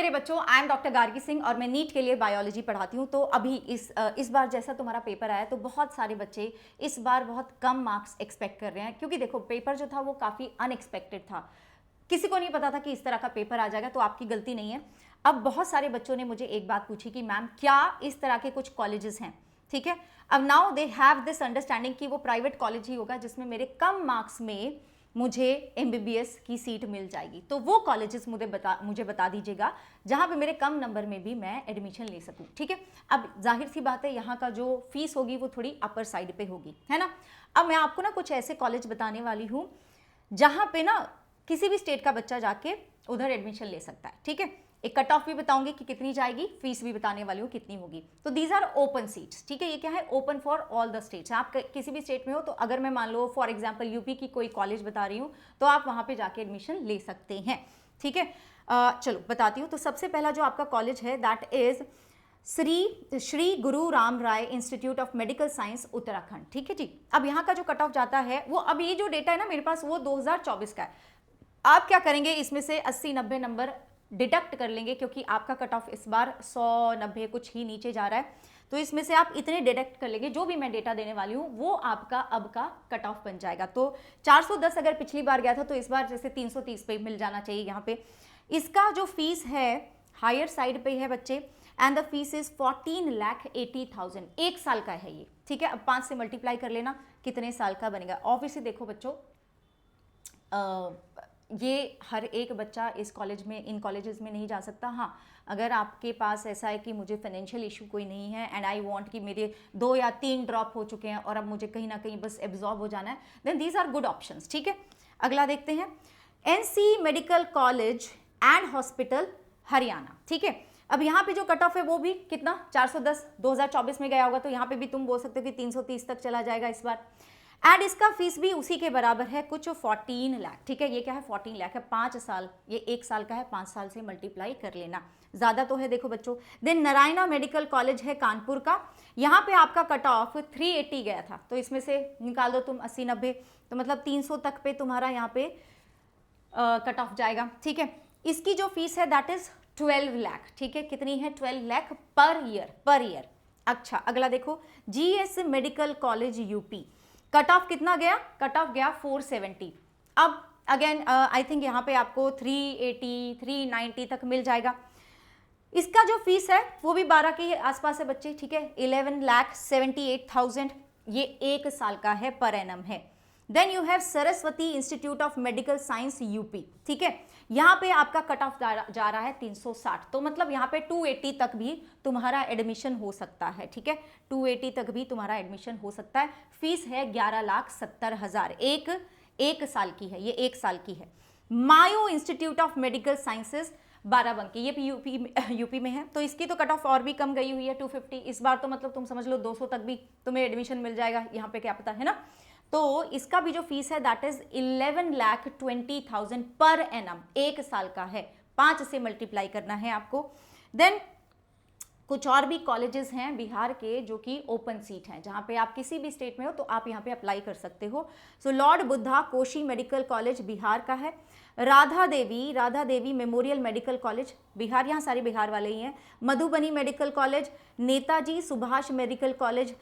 मेरे बच्चों, I am doctor Gargi Singh और मैं नीट के लिए बायोलॉजी पढ़ाती हूँ। तो अभी इस बार जैसा तुम्हारा पेपर आया तो बहुत सारे बच्चे इस बार बहुत कम मार्क्स एक्सपेक्ट कर रहे हैं, क्योंकि देखो पेपर जो था वो काफ़ी अनएक्सपेक्टेड था। किसी को नहीं पता था कि इस तरह का पेपर आ जाएगा, तो आपकी गलती नहीं है। अब बहुत सारे बच्चों ने मुझे एक बात पूछी कि मैम क्या इस तरह के कुछ कॉलेजेस हैं, ठीक है। अब now they have this understanding कि वो प्राइवेट कॉलेज ही होगा जिसमें मेरे कम मार्क्स में मुझे एमबीबीएस की सीट मिल जाएगी। तो वो कॉलेजेस मुझे बता दीजिएगा जहां पे मेरे कम नंबर में भी मैं एडमिशन ले सकूं, ठीक है। अब जाहिर सी बात है यहाँ का जो फीस होगी वो थोड़ी अपर साइड पे होगी, है ना। अब मैं आपको ना कुछ ऐसे कॉलेज बताने वाली हूँ जहां पे ना किसी भी स्टेट का बच्चा जाके उधर एडमिशन ले सकता है, ठीक है। एक कट ऑफ भी बताऊंगी कि कितनी जाएगी, फीस भी बताने वाली हूँ कितनी होगी। तो दीज आर ओपन सीट्स, ठीक है। ये क्या है, open for all the states. आप किसी भी स्टेट में हो तो अगर मैं मान लो फॉर एग्जांपल यूपी की कोई कॉलेज बता रही हूँ तो आप वहां पे जाके एडमिशन ले सकते हैं, ठीक है। चलो बताती हूँ। तो सबसे पहला जो आपका कॉलेज है that is Shri Guru Ram Rai institute of medical science Uttarakhand, ठीक है जी। अब यहाँ का जो कट ऑफ जाता है वो, अब ये जो डेटा है ना मेरे पास वो 2024 का है। आप क्या करेंगे, इसमें से 80-90 नंबर डिडक्ट कर लेंगे, क्योंकि आपका कट ऑफ इस बार 100-90 कुछ ही नीचे जा रहा है। तो इसमें से आप इतने डिडक्ट कर लेंगे, जो भी मैं डेटा देने वाली हूँ वो आपका अब का कट ऑफ बन जाएगा। तो 410 अगर पिछली बार गया था तो इस बार जैसे 330 पे मिल जाना चाहिए यहाँ पे। इसका जो फीस है हायर साइड पे है बच्चे, एंड द फीस इज 14,80,000। एक साल का है ये, ठीक है। अब 5 से मल्टीप्लाई कर लेना कितने साल का बनेगा। ऑब्वियसली देखो बच्चों, ये हर एक बच्चा इस कॉलेज में, इन कॉलेजेस में नहीं जा सकता। हाँ, अगर आपके पास ऐसा है कि मुझे फाइनेंशियल इशू कोई नहीं है एंड आई वांट कि मेरे 2 या 3 ड्रॉप हो चुके हैं और अब मुझे कहीं ना कहीं बस एब्जॉर्ब हो जाना है, then these are good options, ठीक है। अगला देखते हैं, NC medical college and hospital Haryana, ठीक है। अब यहाँ पे जो कट ऑफ है वो भी कितना, 410 2024 में गया होगा, तो यहाँ पे भी तुम बोल सकते हो कि 330 तक चला जाएगा इस बार। एंड इसका फीस भी उसी के बराबर है, कुछ 14 लाख, ठीक है। ये क्या है, 14 लाख है, 5 साल, ये 1 साल का है, 5 साल से मल्टीप्लाई कर लेना, ज्यादा तो है देखो बच्चों। देन नारायणा मेडिकल कॉलेज है कानपुर का, यहाँ पे आपका कट ऑफ 380 गया था, तो इसमें से निकाल दो तुम 80-90, तो मतलब 300 तक पे तुम्हारा यहाँ पे कट ऑफ जाएगा, ठीक है। इसकी जो फीस है दैट इज 12 लाख, ठीक है। कितनी है, 12 लाख पर ईयर। अच्छा अगला देखो, GS medical college UP, cut off कितना गया, कट ऑफ गया 470। अब अगेन आई थिंक यहाँ पे आपको 380 390 तक मिल जाएगा। इसका जो फीस है वो भी 12 के आसपास है बच्चे, ठीक है। 11,78,000, ये 1 साल का है, पर एनम है। Then you have Saraswati institute of medical science UP, ठीक है। यहाँ पे आपका कट ऑफ जा रहा है 360, तो मतलब यहाँ पे 280 तक भी तुम्हारा एडमिशन हो सकता है, ठीक है। 280 तक भी तुम्हारा एडमिशन हो सकता है। फीस है 11,70,000, एक साल की है, ये 1 साल की है। Mayo institute of medical sciences Barabanki, ये भी यूपी में है, तो इसकी तो कट ऑफ और भी कम गई हुई है, 250। इस बार तो मतलब तुम समझ लो 200 तक भी तुम्हें एडमिशन मिल जाएगा, यहाँ पे क्या पता, है ना। तो इसका भी जो फीस है दैट इज 11,20,000 पर एनम, 1 साल का है, 5 से मल्टीप्लाई करना है आपको। देन कुछ और भी कॉलेजेस हैं बिहार के जो कि ओपन सीट हैं, जहां पे आप किसी भी स्टेट में हो तो आप यहाँ पे अप्लाई कर सकते हो। So lord Buddha Koshi medical college Bihar का है, Radha Devi memorial medical college Bihar, यहाँ सारे बिहार वाले ही हैं। Madhubani medical college, Netaji Subhash medical college,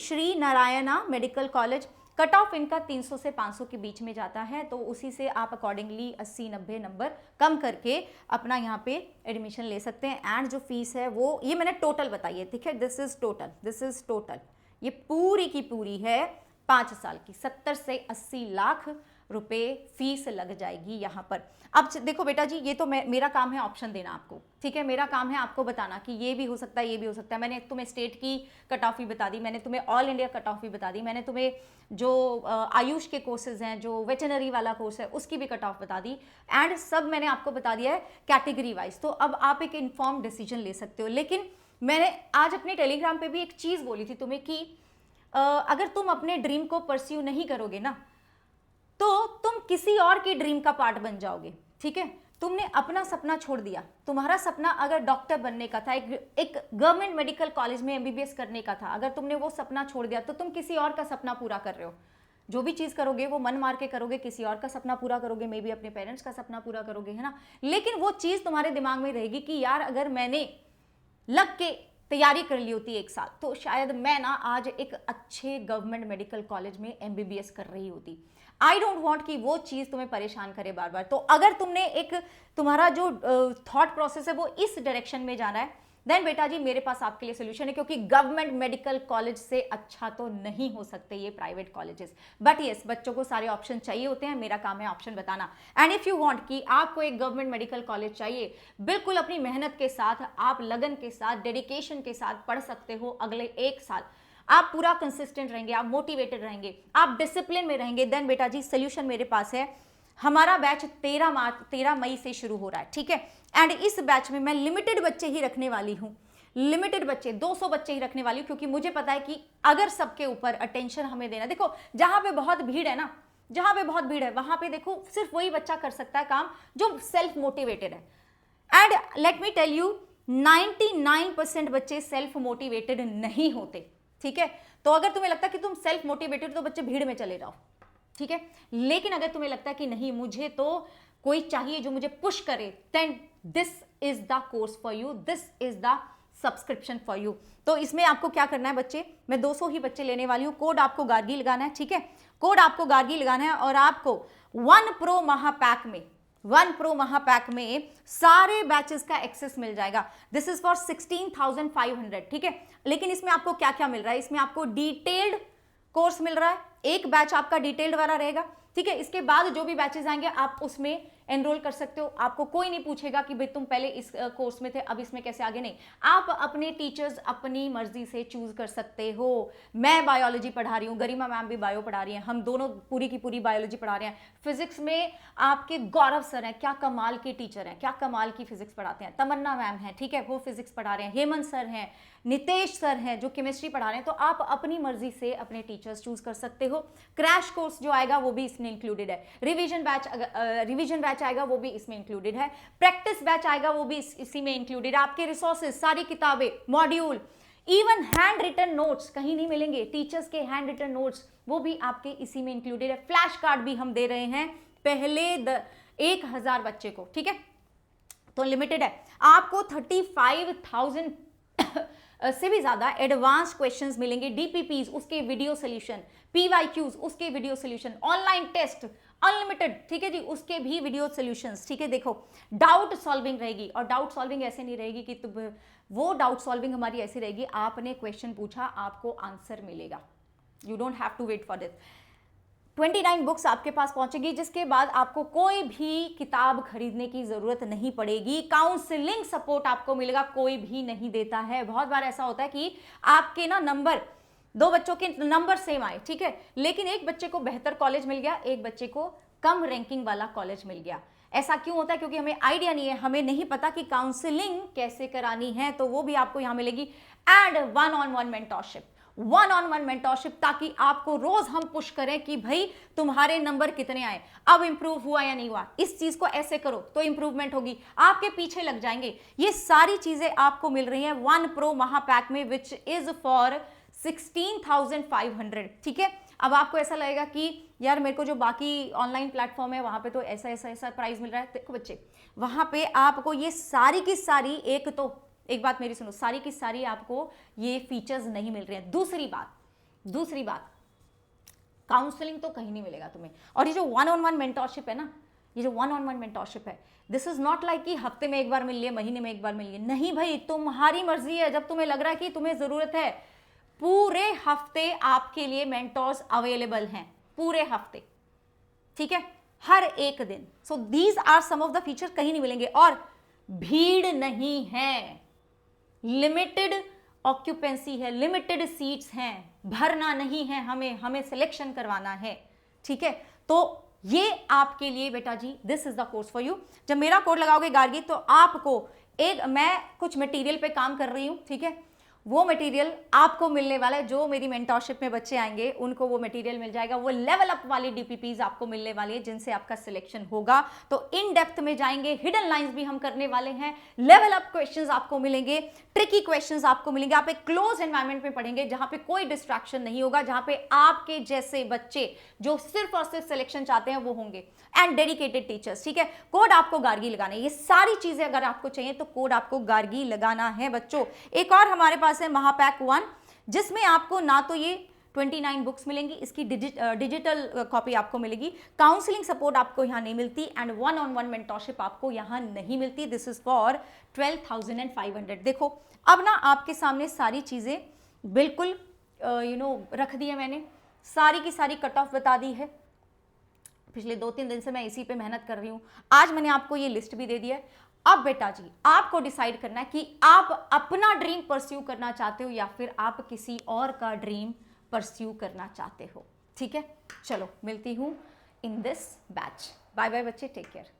Shri Narayana medical college. Cut off इनका 300 से 500 के बीच में जाता है, तो उसी से आप अकॉर्डिंगली 80-90 नंबर कम करके अपना यहाँ पे एडमिशन ले सकते हैं। एंड जो फीस है वो, ये मैंने टोटल बताई है, ठीक है। दिस इज टोटल, ये पूरी की पूरी है 5 साल की, 70 से 80 लाख रुपए फीस लग जाएगी यहाँ पर। अब देखो बेटा जी, ये तो मेरा काम है ऑप्शन देना आपको, ठीक है। मेरा काम है आपको बताना कि ये भी हो सकता है, ये भी हो सकता है। मैंने तुम्हें स्टेट की कट ऑफ भी बता दी, मैंने तुम्हें ऑल इंडिया कट ऑफ भी बता दी, मैंने तुम्हें जो आयुष के कोर्सेज हैं, जो वेटनरी वाला कोर्स है उसकी भी कट ऑफ बता दी, एंड सब मैंने आपको बता दिया है कैटेगरी वाइज। तो अब आप एक इन्फॉर्म डिसीजन ले सकते हो। लेकिन मैंने आज अपने टेलीग्राम पे भी एक चीज़ बोली थी तुम्हें कि अगर तुम अपने ड्रीम को परस्यू नहीं करोगे ना तो तुम किसी और की ड्रीम का पार्ट बन जाओगे, ठीक है। तुमने अपना सपना छोड़ दिया, तुम्हारा सपना अगर डॉक्टर बनने का था, एक गवर्नमेंट मेडिकल कॉलेज में एमबीबीएस करने का था, अगर तुमने वो सपना छोड़ दिया तो तुम किसी और का सपना पूरा कर रहे हो। जो भी चीज करोगे वो मन मार के करोगे, किसी और का सपना पूरा करोगे, मे बी अपने पेरेंट्स का सपना पूरा करोगे, है ना, लेकिन वो चीज तुम्हारे दिमाग में रहेगी कि यार अगर मैंने लग के तैयारी कर ली होती 1 साल तो शायद मैं ना आज एक अच्छे गवर्नमेंट मेडिकल कॉलेज में MBBS कर रही होती। आई डोंट वॉन्ट कि वो चीज तुम्हें परेशान करे बार बार। तो अगर तुमने एक तुम्हारा जो थॉट प्रोसेस है वो इस डायरेक्शन में जाना है, देन बेटा जी मेरे पास आपके लिए सोल्यूशन है, क्योंकि गवर्नमेंट मेडिकल कॉलेज से अच्छा तो नहीं हो सकते ये प्राइवेट कॉलेजेस। बट यस, बच्चों को सारे ऑप्शन चाहिए होते हैं, मेरा काम है ऑप्शन बताना। एंड इफ यू वांट कि आपको एक गवर्नमेंट मेडिकल कॉलेज चाहिए, बिल्कुल अपनी मेहनत के साथ, आप लगन के साथ, डेडिकेशन के साथ पढ़ सकते हो। अगले 1 साल आप पूरा कंसिस्टेंट रहेंगे, आप मोटिवेटेड रहेंगे, आप डिसिप्लिन में रहेंगे, देन बेटा जी सोल्यूशन मेरे पास है। हमारा बैच 13 मई से शुरू हो रहा है, ठीक है। एंड इस बैच में मैं लिमिटेड बच्चे ही रखने वाली हूं, लिमिटेड बच्चे, 200 बच्चे ही रखने वाली हूं, क्योंकि मुझे पता है कि अगर सबके ऊपर अटेंशन हमें देना, देखो जहां पे बहुत भीड़ है ना, जहां पे बहुत भीड़ है वहां पे देखो सिर्फ वही बच्चा कर सकता है काम जो सेल्फ मोटिवेटेड है। And let me tell you 99% बच्चे सेल्फ मोटिवेटेड नहीं होते, ठीक है। तो अगर तुम्हें लगता है कि तुम सेल्फ मोटिवेटेड तो बच्चे भीड़ में चले जाओ, ठीक है। लेकिन अगर तुम्हें लगता है कि नहीं मुझे तो कोई चाहिए जो मुझे पुश करे, then this is the course for you, this is the subscription for you. तो इसमें आपको क्या करना है बच्चे, मैं 200 ही बच्चे लेने वाली हूं। कोड आपको गार्गी लगाना है, ठीक है, कोड आपको गार्गी लगाना है और आपको 1 प्रो महापैक में, 1 प्रो महापैक में सारे बैचेस का एक्सेस मिल जाएगा। दिस इज फॉर 16,500, ठीक है। लेकिन इसमें आपको क्या क्या मिल रहा है, इसमें आपको डिटेल्ड कोर्स मिल रहा है, एक बैच आपका डिटेल्ड वाला रहेगा, ठीक है। इसके बाद जो भी बैचेस आएंगे आप उसमें एनरोल कर सकते हो। आपको कोई नहीं पूछेगा कि भाई तुम पहले इस कोर्स में थे अब इसमें कैसे आगे, नहीं, आप अपने टीचर्स अपनी मर्जी से चूज कर सकते हो। मैं बायोलॉजी पढ़ा रही हूँ, गरिमा मैम भी बायो पढ़ा रही हैं, हम दोनों पूरी की पूरी बायोलॉजी पढ़ा रहे हैं। फिजिक्स में आपके गौरव सर हैं, क्या कमाल के टीचर हैं, क्या कमाल की फिजिक्स पढ़ाते हैं। तमन्ना मैम है, ठीक है, वो फिजिक्स पढ़ा रहे हैं। हेमंत सर हैं, नितेश सर हैं जो केमिस्ट्री पढ़ा रहे हैं। तो आप अपनी मर्जी से अपने टीचर्स चूज कर सकते हो। क्रैश कोर्स जो आएगा वो भी इसमें इंक्लूडेड है। रिवीजन बैच आएगा वो भी इसमें इंक्लूडेड है। प्रैक्टिस बैच आएगा वो भी इसी में इंक्लूडेड है। आपके रिसोर्सेज, सारी किताबें, module, even hand written notes कहीं नहीं मिलेंगे, टीचर्स के हैंड रिटन नोट्स वो भी आपके इसी में इंक्लूडेड है। फ्लैश कार्ड भी हम दे रहे हैं पहले 1000 बच्चे को, ठीक है। तो लिमिटेड है, आपको 35,000 से भी ज्यादा एडवांस क्वेश्चंस मिलेंगे, डीपीपीज उसके वीडियो सोल्यूशन, पीवाईक्यूज उसके video solution, online test unlimited, ठीक है जी, उसके भी वीडियो सोल्यूशंस, ठीक है। देखो डाउट सॉल्विंग रहेगी, और डाउट सॉल्विंग ऐसे नहीं रहेगी कि तुम, वो डाउट सॉल्विंग हमारी ऐसी रहेगी आपने क्वेश्चन पूछा आपको आंसर मिलेगा, you don't have to wait for this. 29 books आपके पास पहुंचेगी, जिसके बाद आपको कोई भी किताब खरीदने की जरूरत नहीं पड़ेगी। काउंसलिंग सपोर्ट आपको मिलेगा, कोई भी नहीं देता है। बहुत बार ऐसा होता है कि आपके ना नंबर, 2 बच्चों के नंबर सेम आए, ठीक है, लेकिन एक बच्चे को बेहतर कॉलेज मिल गया, एक बच्चे को कम रैंकिंग वाला कॉलेज मिल गया। ऐसा क्यों होता है? क्योंकि हमें आइडिया नहीं है, हमें नहीं पता कि काउंसलिंग कैसे करानी है, तो वो भी आपको यहां मिलेगी। And 1-on-1 mentorship, 1-on-1 mentorship, ताकि आपको रोज हम पुश करें कि भाई तुम्हारे नंबर कितने आए, अब इंप्रूव हुआ या नहीं हुआ, इस चीज को ऐसे करो तो इंप्रूवमेंट होगी, आपके पीछे लग जाएंगे। ये सारी चीजें आपको मिल रही हैं 1 प्रो महापैक में, विच इज फॉर 16,500, ठीक है। अब आपको ऐसा लगेगा कि यार मेरे को जो बाकी ऑनलाइन प्लेटफॉर्म है वहां पे तो ऐसा प्राइस मिल रहा है। देखो बच्चे, वहां पे आपको ये सारी की सारी, एक बात मेरी सुनो, सारी की सारी आपको ये फीचर्स नहीं मिल रहे हैं। दूसरी बात, काउंसलिंग तो कहीं नहीं मिलेगा तुम्हें। और ये जो 1-on-1 मेंटरशिप है ना, ये जो 1-on-1 मेंटरशिप है, दिस इज नॉट लाइक कि हफ्ते में एक बार मिल लिए, महीने में एक बार मिल लिए, नहीं भाई, तुम्हारी मर्जी है। जब तुम्हें लग रहा है कि तुम्हें जरूरत है, पूरे हफ्ते आपके लिए मेंटर्स अवेलेबल हैं, पूरे हफ्ते, ठीक है, हर एक दिन। So these are some of the feature, कहीं नहीं मिलेंगे। और भीड़ नहीं है, लिमिटेड ऑक्यूपेंसी है, लिमिटेड सीट्स हैं, भरना नहीं है, हमें सिलेक्शन करवाना है, ठीक है। तो ये आपके लिए बेटा जी, this is the course for you. जब मेरा कोड लगाओगे गार्गी, तो आपको मैं कुछ मटेरियल पे काम कर रही हूं, ठीक है, वो मटेरियल आपको मिलने वाला है। जो मेरी मेंटरशिप में बच्चे आएंगे उनको वो मटेरियल मिल जाएगा। वो लेवल अप वाली डीपीपीज आपको मिलने वाली है जिनसे आपका सिलेक्शन होगा। तो इन डेप्थ में जाएंगे, हिडन लाइंस भी हम करने वाले हैं, लेवल अप क्वेश्चंस आपको मिलेंगे, ट्रिकी क्वेश्चंस आपको मिलेंगे। आप एक क्लोज एनवायरनमेंट में पढ़ेंगे जहां पे कोई डिस्ट्रैक्शन नहीं होगा, जहां पे आपके जैसे बच्चे जो सिर्फ और सिर्फ सिलेक्शन चाहते हैं वो होंगे, एंड डेडिकेटेड टीचर्स। ठीक है, कोड आपको गार्गी लगाना है। ये सारी चीजें अगर आपको चाहिए तो कोड आपको गार्गी लगाना है बच्चों। एक और हमारे पास है महापैक 1, जिसमें आपको ना तो ये 29 बुक्स मिलेंगी, इसकी डिजिटल कॉपी आपको मिलेगी, काउंसलिंग सपोर्ट आपको यहां नहीं मिलती, एंड 1-on-1 मेंटरशिप आपको यहां नहीं मिलती। This is for 12,500। देखो अब ना आपके सामने सारी चीजें बिल्कुल रख दी है मैंने, सारी की सारी कट ऑफ बता दी है। पिछले 2-3 दिन से मैं इसी पे मेहनत कर रही हूं। आज मैंने आपको ये लिस्ट भी दे दी है। अब बेटा जी आपको डिसाइड करना है कि आप अपना ड्रीम परस्यू करना चाहते हो या फिर आप किसी और का ड्रीम परस्यू करना चाहते हो। ठीक है, चलो मिलती हूं in this batch. Bye bye बच्चे, टेक केयर।